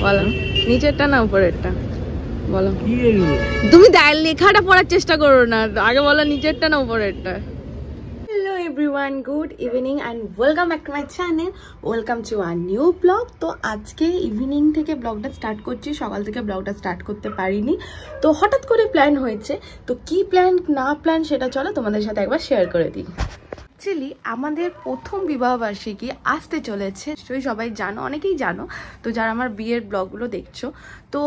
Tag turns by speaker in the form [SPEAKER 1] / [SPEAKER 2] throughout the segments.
[SPEAKER 1] বলো নিচেরটা না উপরেরটা বলো। তুমি লেখাটা পড়ার চেষ্টা করো না, আগে বলো নিচেরটা না উপরেরটা। Hello everyone, good evening and welcome back to my channel. Welcome to our new vlog. তো আজকে ইভিনিং থেকে ব্লগটা স্টার্ট করছি, সকাল থেকে ব্লগটা স্টার্ট করতে পারিনি, তো হঠাৎ করে প্ল্যান হয়েছে। তো কি প্ল্যান না প্ল্যান সেটা চলো তোমাদের সাথে একবার শেয়ার করে দিই। অ্যাকচুয়ালি আমাদের প্রথম বিবাহবার্ষিকী আসতে চলেছে, নিশ্চয়ই সবাই জানো, অনেকেই জানো। তো যারা আমার বিয়ের ব্লগগুলো দেখছো, তো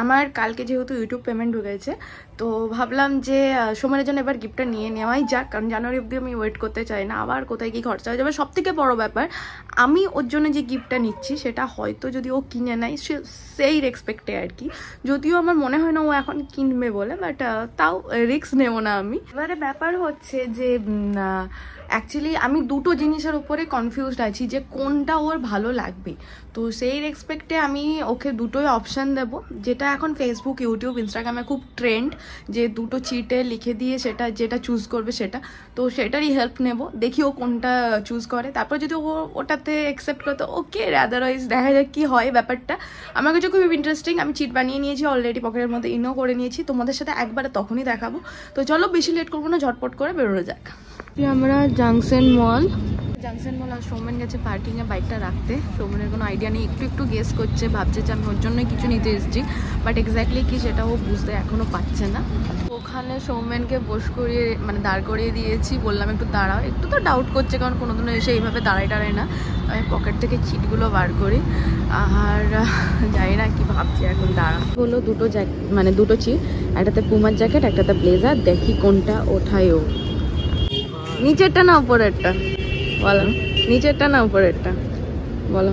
[SPEAKER 1] আমার কালকে যেহেতু ইউটিউব পেমেন্ট ঢুকেছে, তো ভাবলাম যে সময়ের জন্য এবার গিফটটা নিয়ে নেওয়াই যাক, কারণ জানুয়ারি অবধি আমি ওয়েট করতে চাই না, আবার কোথায় কি খরচা হয়ে যাবে। সব থেকে বড় ব্যাপার, আমি ওর জন্য যে গিফটটা নিচ্ছি সেটা হয়তো যদি ও কিনে নেয় সেই রেসপেক্টে আর কি, যদিও আমার মনে হয় না ও এখন কিনবে বলে, বাট তাও রিস্ক নেব না আমি। এবারে ব্যাপার হচ্ছে যে অ্যাকচুয়ালি আমি দুটো জিনিসের উপরে কনফিউজড আছি যে কোনটা ওর ভালো লাগবে। তো সেই রেসপেক্টে আমি ওকে দুটোই অপশান দেব, যেটা এখন ফেসবুক, ইউটিউব, ইনস্টাগ্রামে খুব ট্রেন্ড, যে দুটো চিটে লিখে দিয়ে সেটা যেটা চুজ করবে সেটা। তো সেটারই হেল্প নেব, দেখি ও কোনটা চুজ করে। তারপর যদি ও ওটাতে অ্যাকসেপ্ট করতো ওকে, আদারওয়াইজ দেখা যাক কী হয় ব্যাপারটা। আমার কাছে খুব ইন্টারেস্টিং, আমি চিট বানিয়ে নিয়েছি অলরেডি, পকেটের মধ্যে ইনও করে নিয়েছি, তোমাদের সাথে একবারে তখনই দেখাবো। তো চলো বেশি লেট করবো না, ঝটপট করে বেরোনো যাক। আমরা জাংশন মল আর সৌমেন গেছে পার্কিংয়ে বাইকটা রাখতে। সৌমেনের কোনো আইডিয়া নেই, একটু গেস করছে, ভাবছে যে আমি ওর জন্যই কিছু নিতে এসেছি, বাট এক্স্যাক্টলি কি সেটা ও বুঝতে এখনও পারছে না। ওখানে সৌমেনকে বস করিয়ে মানে দাঁড় করিয়ে দিয়েছি, বললাম একটু দাঁড়াও। একটু তো ডাউট করছে, কারণ কোনোদিনও এসে এইভাবে দাঁড়ায় না। আমি পকেট থেকে চিটগুলো বার করি, আর জানি না কি ভাবছি এখন। দাঁড়া হলো দুটো মানে দুটো চিট, একটাতে পুমার জ্যাকেট, একটাতে ব্লেজার, দেখি কোনটা ওঠায় ও। নিচেরটা না উপরেরটা বলো, নিচেরটা না উপরেরটা বলো।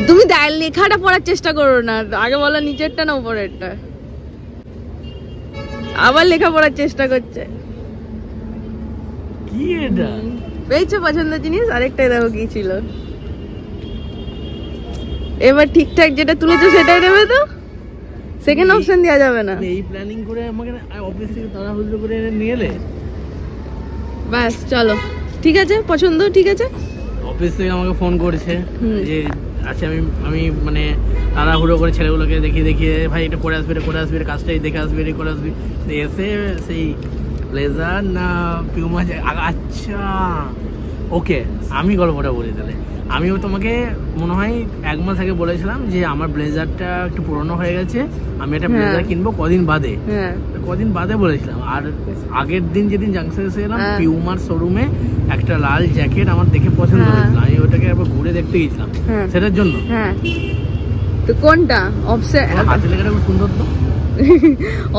[SPEAKER 1] তুমি লেখাটা পড়ার চেষ্টা করো না, আগে বলো নিচেরটা না উপরেরটা। আবার লেখা পড়ার চেষ্টা করছে। কি এটা পেয়েছো পছন্দের জিনিস? আরেকটাই দেখো কি ছিল। এবার ঠিকঠাক যেটা তুলেছো সেটাই নেবে তো, সেকেন্ড অপশন দেওয়া যাবে না। এই প্ল্যানিং করে আমাকে অফিস থেকে তাড়াহুড়ো করে নিয়ে এলে, বাস চলো ঠিক আছে, পছন্দ ঠিক আছে। অফিস থেকে আমাকে ফোন করেছে যে আচ্ছা আমি মানে তাড়াহুড়ো করে ছেলেগুলোকে দেখিয়ে ভাই এটা করে আসবে, এটা করে আসবে, কাজটাই দেখে আসবে, এটা করে আসবে। এসে সেই ব্লেজার না পিউমা, আচ্ছা ওকে আমি গল্পটা বলি তাহলে। আমিও তোমাকে মনে হয় 1 মাস আগে বলেছিলাম যে আমার ব্লেজারটা একটু পুরনো হয়ে গেছে, আমি একটা ব্লেজার কিনবো কদিন বাদে বলেছিলাম। আর আগের দিন যেদিন জাংশনে এসেছিলাম, পিউমার শোরুমে একটা লাল জ্যাকেট আমার দেখে পছন্দ হয়েছিল, আমি ওটাকে একবার ঘুরে দেখতে গেছিলাম সেটার জন্য। তো কোনটা অপশন? হাতে লেখাটা খুব সুন্দর তো।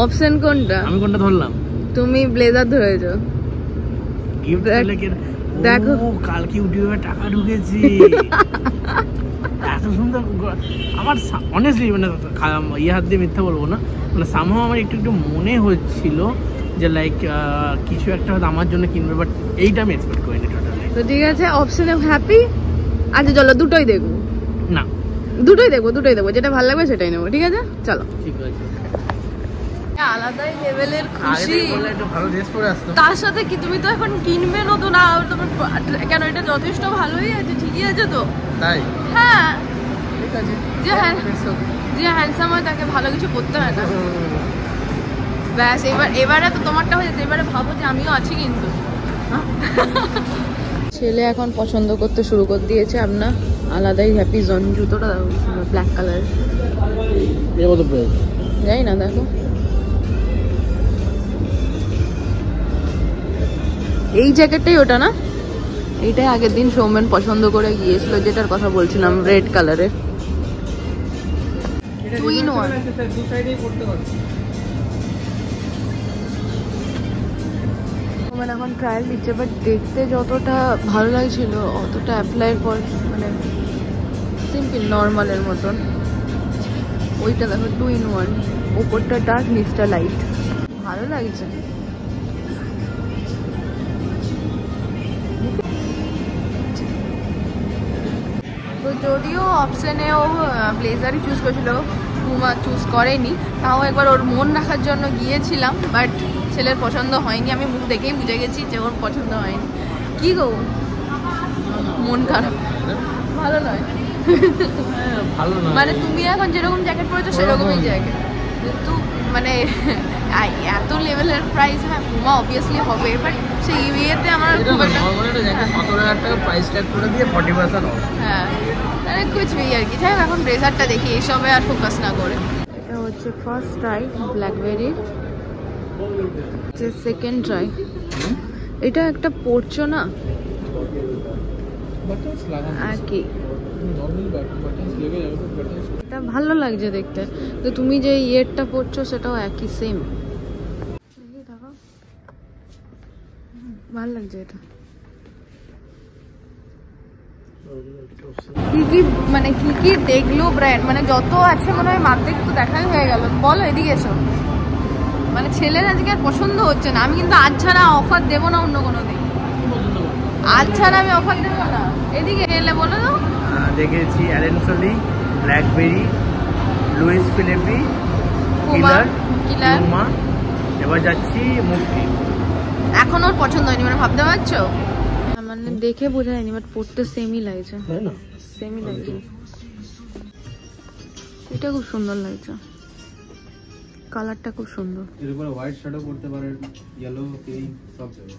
[SPEAKER 1] অপশন কোনটা? আমি কোনটা ধরলাম? তুমি ব্লেজার ধরেছো। গিফট দেখো কালকে ইউটিউবে টাকা ঢুকেছি, এত সুন্দর। আমার অনেস্টলি মানে ইয়ে হাত দিয়ে মিথ্যা বলবো না, মানে সামহাও আমার একটু মনে হচ্ছিল যে লাইক কিছু একটা হয়তো আমার জন্য কিনবে, বাট এইটা আমি এক্সপেক্ট করিনি টোটালি। তো ঠিক আছে, অপশনে হ্যাপি। আচ্ছা চলো দুটোই দেখবো। না দুটোই দেখবো, যেটা ভালো লাগবে সেটাই নেবো, ঠিক আছে চলো। ঠিক আছে, আলাদাই লেভেলের খুশি। তার সাথে কি তুমি তো এখন কিনবে নতুন, কেন এটা যথেষ্ট ভালোই আছে, ঠিকই আছে তো। তাই হ্যাঁ, ঠিক আছে। যে হ্যান্ডসাম হয় তাকে ভালো কিছু করতে হয় না, ব্যাস। এবারে তো তোমারটা হয়ে যাচ্ছে, এবারে ভাবো যে আমিও আছি কিন্তু। ছেলে এখন পছন্দ করতে শুরু করে দিয়েছে আপনার আলাদাই হ্যাপি জোন। জুতোটা ব্ল্যাক কালার, যাই না দেখো। এই জ্যাকেটটাই ওটা না, এইটাই আগের দিন সৌমেন পছন্দ করে গিয়েছিল, যেটার কথা বলছিলাম, রেড কালারের। সৌমেন এখন ট্রায়াল দিচ্ছে, বাট দেখতে যতটা ভালো লাগছিল অতটা অ্যাপ্লাই পর মানে সিম্পল নর্মালের মতন। ওইটা দেখো 2 in 1, ওপরটা ডার্ক নিচটা লাইট, ভালো লাগছে। তো যদিও অপশানে ও ব্লেজারই চুজ করেছিল, পুমা চুজ করেনি, তাও একবার ওর মন রাখার জন্য গিয়েছিলাম, বাট ছেলের পছন্দ হয়নি। আমি মুখ দেখেই বুঝে গেছি যে ওর পছন্দ হয়নি। কি গো, মন খারাপ, ভালো নয়।
[SPEAKER 2] ভালো না,
[SPEAKER 1] মানে তুমি এখন যেরকম জ্যাকেট পরেছো সেরকমই জ্যাকেট, কিন্তু মানে এত লেভেলের প্রাইস। হ্যাঁ পুমা অবভিয়াসলি হবে, বাট সেই ইয়েতে আমার খুব একটা
[SPEAKER 2] 17,000 টাকা প্রাইস ট্যাগ করে দিয়ে 40% অফ।
[SPEAKER 1] হ্যাঁ মানে কুছ ভি আর কি। যাই হোক এখন ব্লেজারটা দেখি, এইসবে আর ফোকাস না করে। এটা হচ্ছে ফার্স্ট ট্রাই ব্ল্যাকবেরির, সেকেন্ড ট্রাই। এটা একটা পরছো না একই, এটা ভালো লাগছে দেখতে। তো তুমি যে ইয়েরটা পরছো সেটাও একই সেম, ভালো লাগছে এটা। কি কি মানে কি কি দেখলো ব্র্যান্ড, মানে যত আছে মনে হয় মার্কেট তো দেখাই হয়ে গেল। বলো এদিকে এসো। মানে ছেলের আজকে আর পছন্দ হচ্ছে না। আমি কিন্তু আজ ছাড়া অফার দেবো না অন্য কোনো দিন, আজ ছাড়া আমি অফার দেবো না। এদিকে এলে বলো তো।
[SPEAKER 2] দেখেছি অ্যালেন সলি, ব্ল্যাকবেরি, লুইস ফিলিপি,
[SPEAKER 1] কিলার,
[SPEAKER 2] পুমা, এবার যাচ্ছি মুক্তি।
[SPEAKER 1] এখন ওর পছন্দ হয়নি মানে ভাবতে পারছো, মানে দেখে বোঝা যায়নি, বাট পড়তে সেমই লাগছে, সেমই লাগছে। এটা খুব সুন্দর লাগছে, কালারটা খুব সুন্দর।
[SPEAKER 2] এর উপরে হোয়াইট শ্যাডো করতে পারেন, ইয়েলো, পিঙ্ক সব যাবে।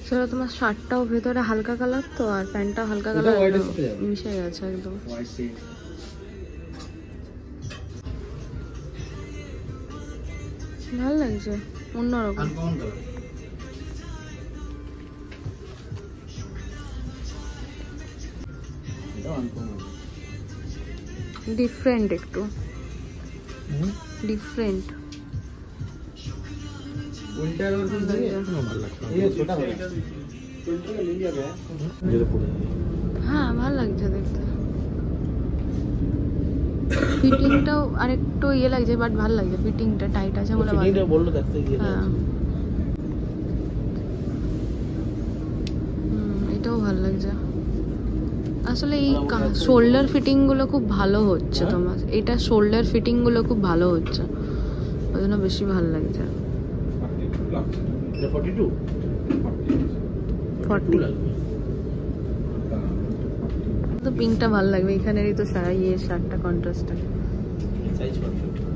[SPEAKER 1] সেটা তোমার শার্টটাও ভেতরে হালকা কালার তো, আর প্যান্টটাও হালকা কালার মিশে গেছে একদম। ভালো লাগছে, অন্যরকম। ডিফারেন্ট, একটু ডিফারেন্ট। হ্যাঁ ভালো লাগছে দেখতে, ফিটিংটাও আরেকটু ইয়ে লাগছে, বাট ভালো লাগছে। ফিটিংটা টাইট আছে বলে ভালো। হ্যাঁ এটাও ভালো লাগছে। আসলে এই শোল্ডার ফিটিং গুলো খুব ভালো হচ্ছে তোমার, এটা শোল্ডার ফিটিং গুলো খুব ভালো হচ্ছে, ওই জন্য বেশি ভালো লাগছে। 40 তো পিঙ্কটা ভালো লাগবে, এখানেরই তো ইয়ে শার্টটা কন্ট্রাস্টটা।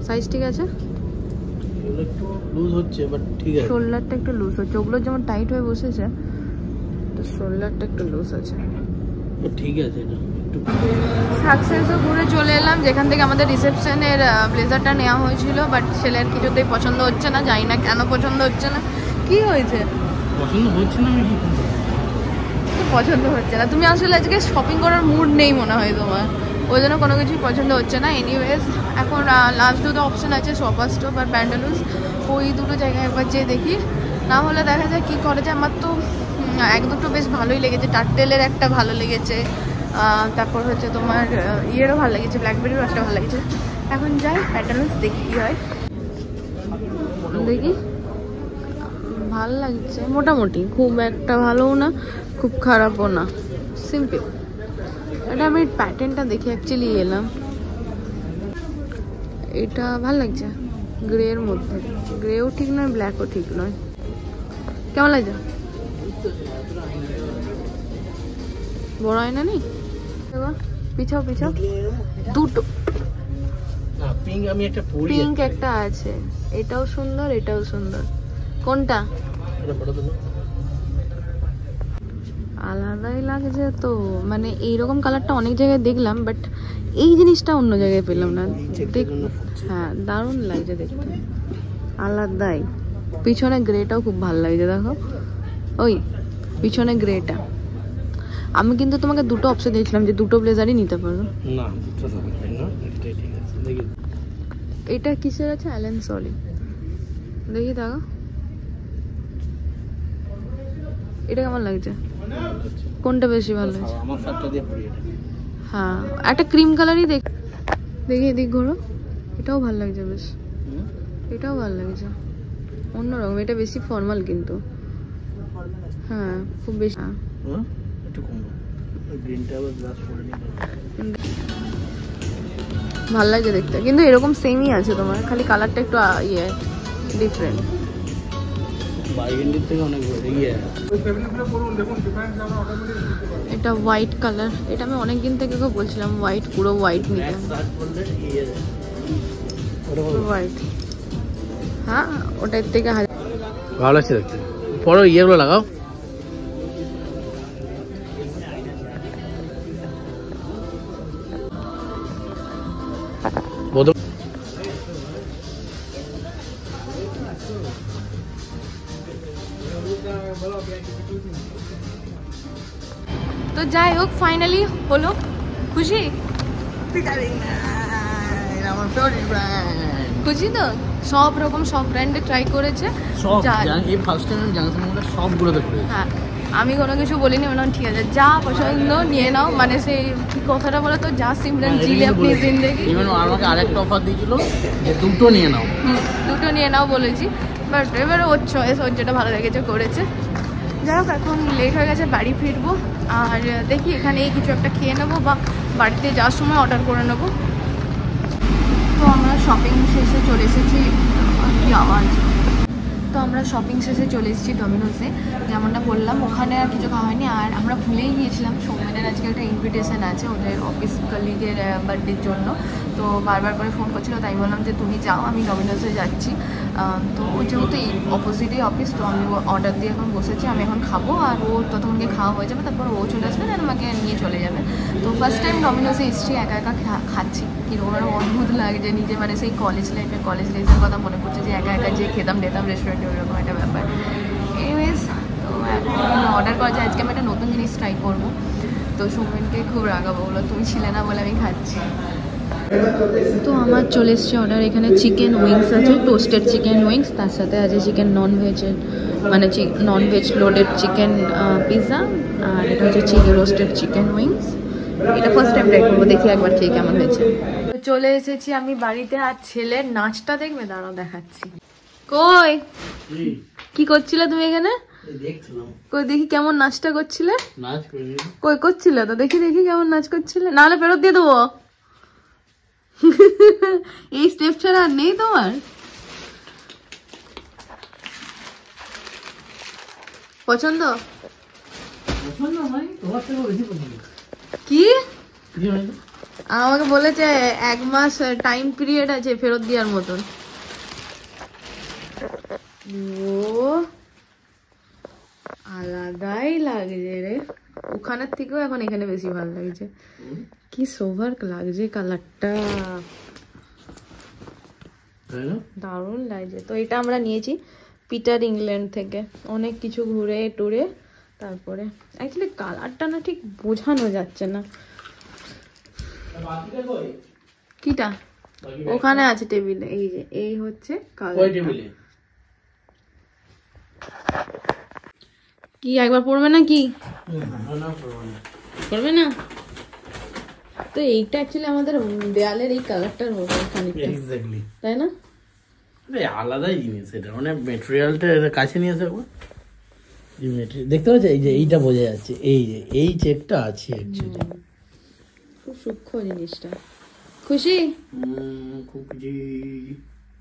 [SPEAKER 1] সাইজ ঠিক আছে,
[SPEAKER 2] একটু লুজ হচ্ছে বাট ঠিক আছে।
[SPEAKER 1] শোল্ডারটা একটু লুজ হচ্ছে, ওগুলো যেমন টাইট হয়ে বসেছে, তো শোল্ডারটা একটু লুজ আছে,
[SPEAKER 2] ঠিক আছে। এটা একটু
[SPEAKER 1] সাকসেসও ঘুরে চলে এলাম, যেখান থেকে আমাদের রিসেপশনের ব্লেজারটা নেওয়া হয়েছিল, বাট ছেলের কিছুতেই পছন্দ হচ্ছে না, জানি না কেন পছন্দ হচ্ছে না। কি হয়েছে
[SPEAKER 2] পছন্দ হচ্ছে না? আমি কি
[SPEAKER 1] পছন্দ হচ্ছে না? তুমি আসলে আজকে শপিং করার মুড নেই মনে হয় তোমার, ওই জন্য কোনো কিছুই পছন্দ হচ্ছে না। এনিওয়েজ এখন লাস্ট দুটো অপশন আছে, শপার স্টপ আর প্যান্টালুন্স, ওই দুটো জায়গায় একবার যেয়ে দেখি, না হলে দেখা যায় কি করে যায়। আমার তো এক দুটো বেশ ভালোই লেগেছে, টার্টেলের একটা ভালো লেগেছে, তারপর হচ্ছে তোমার ইয়েরও ভালো লেগেছে, ব্ল্যাকবেরিরও একটা ভালো লেগেছে। এখন যাই প্যান্টালুন্স দেখি কি হয়, দেখি। ভালো লাগছে মোটামুটি, খুব একটা ভালোও না খুব খারাপও না, সিম্পল। এটা আমি প্যাটার্নটা দেখে অ্যাকচুয়ালি এলাম, এটা ভালো লাগছে, গ্রে এর মধ্যে, গ্রেও ঠিক নয় ব্ল্যাকও ঠিক নয়। কেমন লাগছে? বড় আয়না নেই, পিছাও পিছাও, দুটো
[SPEAKER 2] পিঙ্ক, আমি একটা পরি,
[SPEAKER 1] পিঙ্ক একটা আছে, এটাও সুন্দর এটাও সুন্দর। কোনটা? আলাদাই লাগছে তো, মানে এইরকম কালারটা অনেক জায়গায় দেখলাম, বাট এই জিনিসটা অন্য জায়গায় পেলাম না। হ্যাঁ দারুণ লাগছে দেখতে, আলাদাই। পিছনে গ্রেটাও খুব ভালো লাগছে, দেখো ওই পিছনে গ্রেটা। আমি কিন্তু তোমাকে দুটো অপশন দিয়েছিলাম যে দুটো ব্লেজারই নিতে পারো
[SPEAKER 2] না।
[SPEAKER 1] এটা কিসের আছে? অ্যালেন সলি, দেখি দেখো এটা কেমন লাগছে, কোনটা বেশি ভালো লাগছে?
[SPEAKER 2] আমার শার্টটা দিয়ে পরি এটা।
[SPEAKER 1] হ্যাঁ একটা ক্রিম কালারই দেখি, এদিক ঘোরো, এটাও ভালো লাগছে বেশ, এটাও ভালো লাগছে, অন্যরকম। এটা বেশি ফর্মাল কিন্তু, হ্যাঁ খুব বেশি।
[SPEAKER 2] একটু কম, গ্রিনটা আবার গ্লাস পরে নিতে
[SPEAKER 1] ভালো লাগছে দেখতে, কিন্তু এরকম সেমই আছে তোমার, খালি কালারটা একটু ইয়ে ডিফারেন্ট।
[SPEAKER 2] বার্গেন্ডির থেকে অনেক এগিয়ে।
[SPEAKER 1] এটা হোয়াইট কালার, এটা আমি অনেকদিন থেকে বলছিলাম হোয়াইট, পুরো হোয়াইট নিতে। হোয়াইট, হ্যাঁ ওটার থেকে
[SPEAKER 2] ভালো লাগছে দেখতে। পরে ইয়েগুলো লাগাও।
[SPEAKER 1] তো যাই হোক ফাইনালি হলো, খুশি? খুশি তো? সব রকম সব ব্র্যান্ডে ট্রাই করেছে। হ্যাঁ আমি কোনো কিছু বলিনি, বললাম ঠিক আছে যা পছন্দ নিয়ে নাও, মানে সেই কথাটা বলো তো, যা সিমরান জিলে আপনি জিন্দেগি।
[SPEAKER 2] আমাকে আরেকটা অফার দিয়েছিল যে দুটো নিয়ে নাও,
[SPEAKER 1] দুটো নিয়ে নাও বলেছি, বাট এবারে ওর চয়েস, ওর যেটা ভালো লেগেছে করেছে। যাই হোক এখন লেট হয়ে গেছে, বাড়ি ফিরবো, আর দেখি এখানেই কিছু একটা খেয়ে নেবো বা বাড়িতে যাওয়ার সময় অর্ডার করে নেবো। তো আমরা শপিং শেষে চলে এসেছি, কি আওয়াজ, তো আমরা শপিং শেষে চলে এসেছি ডমিনোসে। যেমনটা বললাম ওখানে আর কিছু খাওয়া হয়নি, আর আমরা ভুলেই গিয়েছিলাম সৌমেনের আজকে একটা ইনভিটেশন আছে ওদের অফিস কলিগের বার্থডের জন্য। তো বারবার করে ফোন করছিল, তাই বললাম যে তুমি যাও, আমি ডমিনোসে যাচ্ছি। তো ও যেহেতু এই অপোজিটে অফিস, তো আমি অর্ডার দিয়ে এখন বসেছি, আমি এখন খাবো, আর ও ততক্ষণকে খাওয়া হয়ে যাবে, তারপর ও চলে আসবে আর আমাকে নিয়ে চলে যাবে। তো ফার্স্ট টাইম ডমিনোসে এসেছি, একা একা খাচ্ছি, কীরকম একটা অদ্ভুত লাগছে নিজে, মানে সেই কলেজ লাইফের কথা মনে পড়ছে যে একা একা যে খেতাম রেস্টুরেন্টে, ওইরকম একটা ব্যাপার। এনিওয়েজ তো এখন অর্ডার করা যায়, আজকে আমি একটা নতুন জিনিস ট্রাই করবো। তো সৌমেনকে খুব রাগাবো, বলো তুমি ছিলে না বলে আমি খাচ্ছি। তো আমার চলে এসছে অর্ডার, এখানে চিকেন উইংস আছে, টোস্টেড চিকেন উইংস, তার সাথে আছে চিকেন ননভেজের, মানে ননভেজ লোডেড চিকেন পিৎজা, আর এটা হচ্ছে রোস্টেড চিকেন উইংস। এটা ফার্স্ট টাইম ট্রাই করবো, দেখি একবার খেয়ে কেমন হয়েছে। চলে এসেছি আমি বাড়িতে, আর ছেলের নাচটা দেখবে, দাঁড়াও দেখাচ্ছি। কই কি করছিলে তুমি এখানে? কই দেখি কেমন নাচটা করছিলে, কই করছিলে তো, দেখি কেমন নাচ করছিলে, নাহলে ফেরত দিয়ে দেবো। এই স্টেপ ছাড়া আর নেই তোমার? পছন্দ কি? আমাকে বলেছে 1 মাস টাইম পিরিয়ড আছে ফেরত দেওয়ার মতন। ও আলাদাই লাগছে রে, ওখানের থেকেও এখন এখানে বেশি ভালো লাগছে, কি সোভার লাগছে কালারটা, দারুণ লাগছে। তো এটা আমরা নিয়েছি পিটার ইংল্যান্ড থেকে, অনেক কিছু ঘুরে টুরে, তারপরে অ্যাকচুয়ালি কালারটা না ঠিক বোঝানো যাচ্ছে না। কিটা? ওখানে আছে টেবিলে, এই যে এই হচ্ছে কালার। কি একবার পড়বে না কি? পড়বে না তো এইটা অ্যাকচুয়ালি আমাদের দেয়ালের এই কালারটার হবে খানিকটা, তাই না?
[SPEAKER 2] আলাদাই জিনিস এটা, মানে ম্যাটেরিয়ালটা কাছে নিয়ে আসে দেখতে পাচ্ছ, এই যে এইটা বোঝা যাচ্ছে, এই যে এই চেপটা আছে অ্যাকচুয়ালি,
[SPEAKER 1] খুব সূক্ষ্ম জিনিসটা। খুশি?
[SPEAKER 2] খুশি।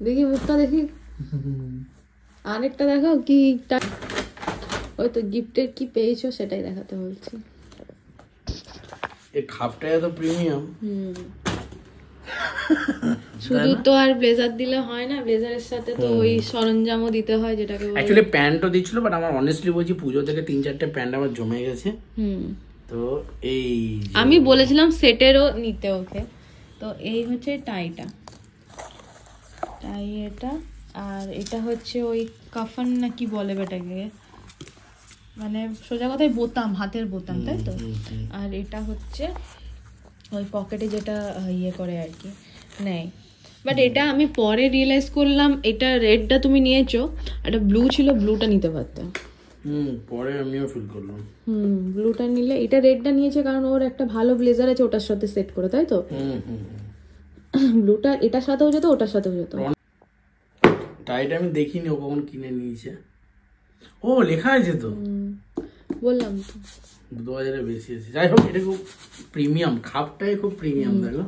[SPEAKER 1] দেখি মুখটা দেখি, আরেকটা দেখাও কি, ওই তো গিফটের কি পেয়েছো সেটাই দেখাতে বলছি।
[SPEAKER 2] এই খাপটা এত প্রিমিয়াম।
[SPEAKER 1] শুধু তো আর ব্লেজার দিলে হয় না, ব্লেজারের সাথে তো ওই সরঞ্জামও দিতে হয়, যেটাকে
[SPEAKER 2] অ্যাকচুয়ালি প্যান্টও দিচ্ছিল, বাট আমার অনেস্টলি বলছি পুজো থেকে 3-4টে প্যান্ট আমার জমে গেছে। তো এই
[SPEAKER 1] আমি বলেছিলাম সেটেরও নিতে ওকে। তো এই হচ্ছে টাইটা, টাই এটা, আর এটা হচ্ছে ওই কাফন না কি বলে বেটাকে, মানে সোজা কথায় বোতাম, হাতের বোতাম, তাই তো। আর এটা হচ্ছে ওই পকেটে যেটা ইয়ে করে আর কি নেয়, বাট এটা আমি পরে রিয়েলাইজ করলাম এটা রেডটা তুমি নিয়েছো, এটা ব্লু ছিল, ব্লুটা নিতে পারতাম।
[SPEAKER 2] পরে আমিও ফিল করলাম।
[SPEAKER 1] ব্লুটা নিলে, এটা রেডটা নিয়েছে কারণ ওর একটা ভালো ব্লেজার আছে ওটার সাথে সেট করে, তাই তো। ব্লুটা এটার সাথেও যেত, ওটার সাথেও যেত।
[SPEAKER 2] টাইটা আমি দেখিনি ও কখন কিনে নিয়েছে। ও লেখা আছে তো,
[SPEAKER 1] বললাম তো
[SPEAKER 2] 2000 এর বেশি আছে। যাই হোক এটা খুব প্রিমিয়াম, খাপটাই খুব প্রিমিয়াম, দেখো।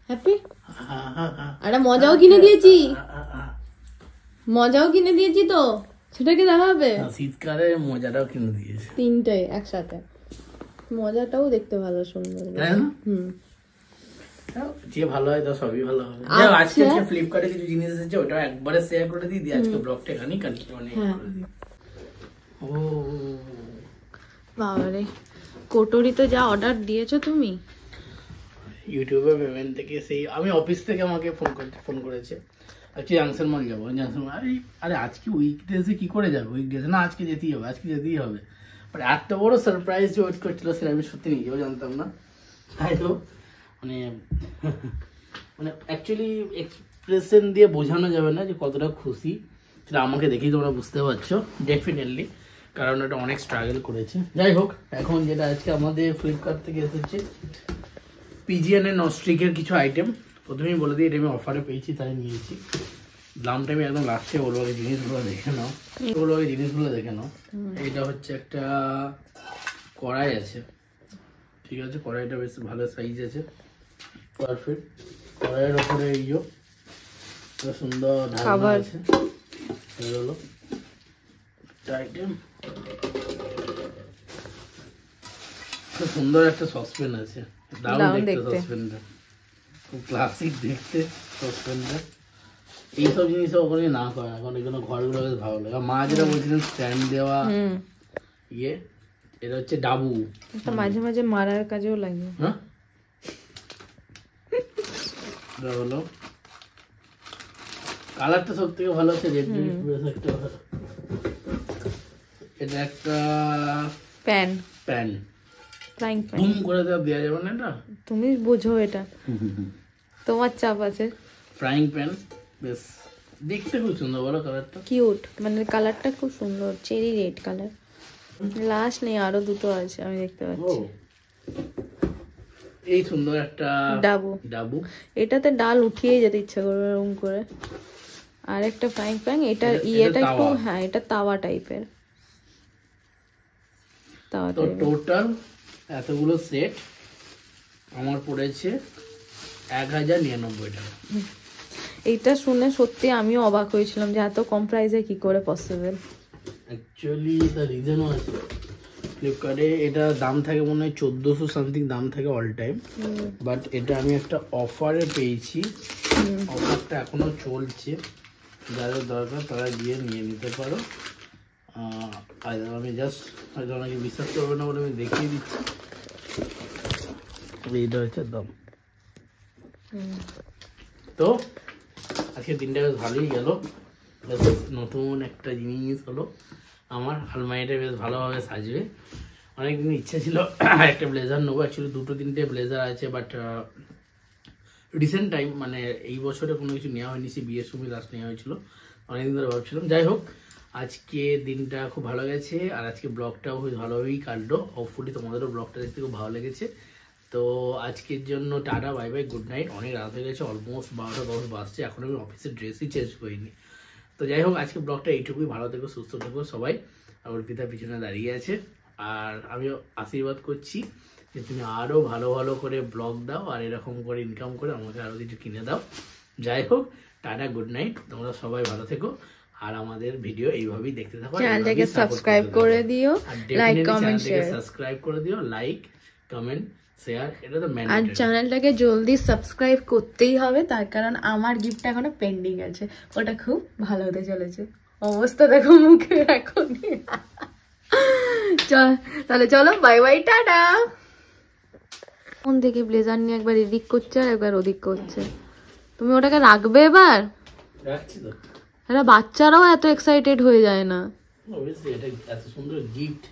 [SPEAKER 1] হ্যাপি? আরে মজাও কিনে দিয়েছি, মজাও কিনে দিয়েছি তো, সেটা কি দেখাবে?
[SPEAKER 2] শীতকালে মজাটাও কিনে দিয়েছে,
[SPEAKER 1] তিনটাই একসাথে। মজাটাও দেখতে ভালো সুন্দর।
[SPEAKER 2] যে ভালো হয় তো সবই ভালো হবে। আজকে ফ্লিপকার্টে কিছু জিনিস এসেছে, ওটা একবারে শেয়ার করে দিই। আজকে ব্লগটা এখানেই কন্টিনিউ করে দিই। ও
[SPEAKER 1] বাবারে, কোটরি তো যা অর্ডার দিয়েছো তুমি।
[SPEAKER 2] ইউটিউবে পেমেন্ট থেকে সেই আমি অফিস থেকে আমাকে ফোন করেছে। আজকে জাংশন মল যাবো, জাংশন আরে আজকে উইকডেজে কি করে যাবো? উইকডেজে না, আজকে যেতেই হবে, আজকে যেতেই হবে। বাট এত বড় সারপ্রাইজ যে ওয়েট করছিল সেটা আমি সত্যি নিজেও জানতাম না। তাই তো মানে অ্যাকচুয়ালি এক্সপ্রেশন দিয়ে বোঝানো যাবে না যে কতটা খুশি, সেটা আমাকে দেখেই তোমরা বুঝতে পারছো ডেফিনেটলি, কারণ এটা অনেক স্ট্রাগল করেছে। যাই হোক, এখন যেটা আজকে আমাদের ফ্লিপকার্ট থেকে এসেছে পিজিএন এর নস্ট্রিকের কিছু আইটেম। প্রথমেই বলে দিই, এটা আমি অফারে পেয়েছি তাই নিয়েছি। দামটা আমি একদম লাস্টে বলবো, জিনিসগুলো দেখে নাও, জিনিসগুলো দেখে নাও। এটা হচ্ছে একটা কড়াই আছে, ঠিক আছে, কড়াইটা বেশ ভালো সাইজ আছে, পারফেক্ট। কড়াইয়ের ওপরে এই সুন্দর ঢাকনা আছে, এই হলো আইটেম। খুব সুন্দর একটা সসপ্যান আছে, দারুণ দেখতে সসপ্যানটা, খুব ক্লাসিক দেখতে সসপ্যানটা। এইসব জিনিস ওখানে না করে, এখন এগুলো ঘরগুলো বেশ ভালো লাগে। মা যেটা বলছিলেন স্ট্যান্ড দেওয়া এটা হচ্ছে ডাবু,
[SPEAKER 1] মাঝে মাঝে মারার কাজেও লাগে।
[SPEAKER 2] হ্যাঁ, এটা হলো কালারটা সব থেকে ভালো আছে, রেড একটা। এটা একটা প্যান, ফ্রাইং প্যান। বুম করে দেওয়া যাবে না, এটা
[SPEAKER 1] তুমি বুঝো, এটা তোমার চাপ আছে।
[SPEAKER 2] ফ্রাইং প্যান বেশ দেখতে খুব সুন্দর, বলো কালারটা
[SPEAKER 1] কিউট, মানে কালারটা খুব সুন্দর, চেরি রেড কালার। লাস্ট নেই, আরো দুটো আছে আমি দেখতে পাচ্ছি।
[SPEAKER 2] এই সুন্দর একটা ডাবু,
[SPEAKER 1] এটাতে ডাল উঠিয়ে যেতে ইচ্ছা করবে এরকম করে। আর একটা ফ্রাইং প্যান, এটা ইয়েটা একটু, হ্যাঁ এটা তাওয়া টাইপের।
[SPEAKER 2] তো টোটাল এতগুলো সেট আমার পড়েছে 1099 টাকা।
[SPEAKER 1] এইটা শুনে সত্যি আমিও অবাক হয়েছিলাম যে এত কম প্রাইসে কি করে পসিবল।
[SPEAKER 2] অ্যাকচুয়ালি দ্য রিজনও আছে, ফ্লিপকার্টে এটা দাম থাকে মনে হয় 1400 সামথিং দাম থাকে অল টাইম, বাট এটা আমি একটা অফারে পেয়েছি। অফারটা এখনো চলছে, যাদের দরকার তারা গিয়ে নিয়ে নিতে পারো। আমি জাস্ট হয়তো অনেকে বিশ্বাস করবে না বলে আমি দেখিয়ে দিচ্ছি। এইটা হচ্ছে দাম। তো আজকে দিনটা বেশ ভালোই গেল, নতুন একটা জিনিস হলো। আমার আলমারিটা বেশ ভালোভাবে সাজবে। অনেকদিন ইচ্ছা ছিল একটা ব্লেজার নেবো, অ্যাকচুয়ালি 2-3টে ব্লেজার আছে, বাট রিসেন্ট টাইম মানে এই বছরে কোনো কিছু নেওয়া হয়নি, সে বিয়ের সময় লাস্ট নেওয়া হয়েছিল, অনেকদিন ধরে ভাবছিলাম। যাই হোক, আজকে দিনটা খুব ভালো গেছে, আর আজকে ব্লগটাও খুব ভালোভাবেই কাটলো। হোপফুলি তোমাদেরও ব্লগটা দেখতে খুব ভালো লেগেছে। তো আজকের জন্য tata, bye bye, good night. অনেক রাত হয়ে গেছে, অলমোস্ট 12টা 10 বাজছে, এখন আমি অফিসের ড্রেসই চেঞ্জ করিনি। তো যাই হোক, আজকে ব্লগটা এইটুকুই। ভালো থেকো, সুস্থ থেকো সবাই। আর অর্পিতা পিছনে দাঁড়িয়ে আছে, আর আমিও আশীর্বাদ করছি যে তুমি আরও ভালো ভালো করে ব্লগ দাও, আর এরকম করে ইনকাম করে আমাকে আরও কিছু কিনে দাও। যাই হোক, টাটা, গুড নাইট, তোমরা সবাই ভালো থেকো, আর আমাদের ভিডিও এইভাবেই দেখতে থাকো।
[SPEAKER 1] চ্যানেলটাকে সাবস্ক্রাইব করে দিও, লাইক কমেন্ট শেয়ার,
[SPEAKER 2] সাবস্ক্রাইব করে দিও, লাইক কমেন্ট শেয়ার, এটা তো ম্যান্ডেটরি।
[SPEAKER 1] আর চ্যানেলটাকে জলদি সাবস্ক্রাইব করতেই হবে, তার কারণ আমার গিফট এখনো পেন্ডিং আছে, ওটা খুব ভালো হতে চলেছে। অবস্থা দেখো মুখে এখন। তাহলে চলো, বাই বাই, টাটা। কোন থেকে ব্লেজার নিয়ে একবার এদিক করছে আর একবার ওদিক করছে। তুমি ওটাকে রাখবে এবার?
[SPEAKER 2] রাখছি তো।
[SPEAKER 1] বাচ্চারাও এত এক্সাইটেড হয়ে যায় না।
[SPEAKER 2] অবভিয়াসলি এটা এত সুন্দর গিফট।